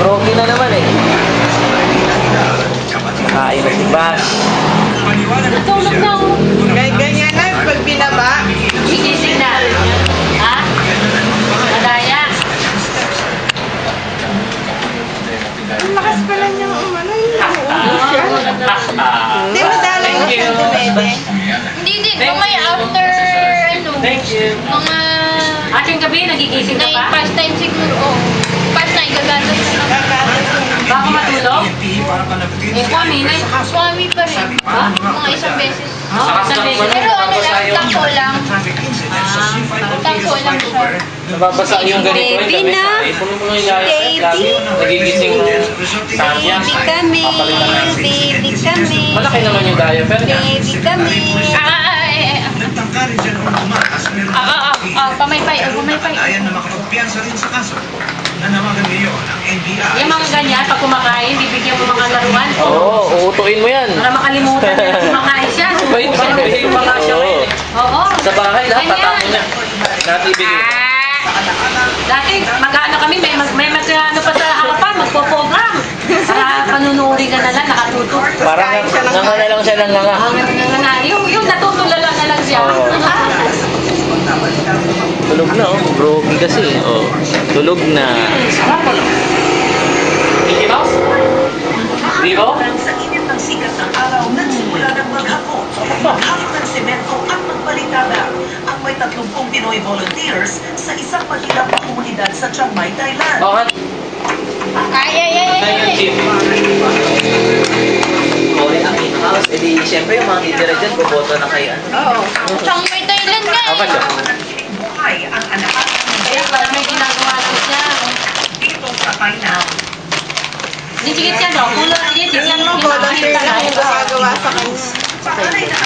Broken na naman eh. Kain na si Bash. Natulog na ako. Ganyan na, pag binaba. Gigising na. Ha? Madaya. Ang lakas pala niyang umano yun. Hindi mo dalang na siya dumede. Hindi, may after, ano, mga... Ating gabi, nagigising ka pa? Past time siguro, oh. Past time, gagatos na lang. Baka matulog? Eh, Swami, Swami pa rin. Ha? Mga isang beses. Isang beses. Pero ano lang, tangko lang. Tangko lang siya. Nababasa yung ganito Baby yung gabi na. sa ay. Puno mo yung yaya. Baby. Nagigising Tanya. Baby kami. Baby kami. Malaki naman yung diaper niya. Baby kami. Pamaypay, pamaypay. Ayan na makapagpiyansa rin sa kaso. Nanawagan ngayon ang NBI. Yung mga ganyan, pag kumakain, bibigyan mo mga laruan. Oo, uutuin mo yan. Para makalimutan niya na kumakain siya. Wait, may mga siya ngayon eh. Oo. Sa bahay lahat, Ganyan. tatapon niya. Natibigil. Dati, mag-ano kami, may ano pa sa harapan, magpo-program. Para panunuuri ka na lang, nakatuto. Parang nga na lang siya ng nga. Yung natutulala na lang siya. Oo. Tulog na oh. Broken kasi. Oh. Tulog na. Mickey Mouse? Vivo? Sa init ng sikat ng araw, nagsimula ng maghapon. Maghapon ng semento at magpalitada. Ang may 30 Pinoy volunteers sa isang mahirap na komunidad sa Chiang Mai, Thailand. Okay. Ay. Kore ang in-house, edi siyempre yung mga titira dyan, boboto na kayo. Oo. Chiang Mai, Thailand nga Apa siya? Buhay ang anak Kaya pala may ginagawa lang siya. dito sa Thailand. Hindi, sige siya, no? Kulo, sige, sige. Yung mga volunteer lang yung gumagawa sa kanya. Panganay na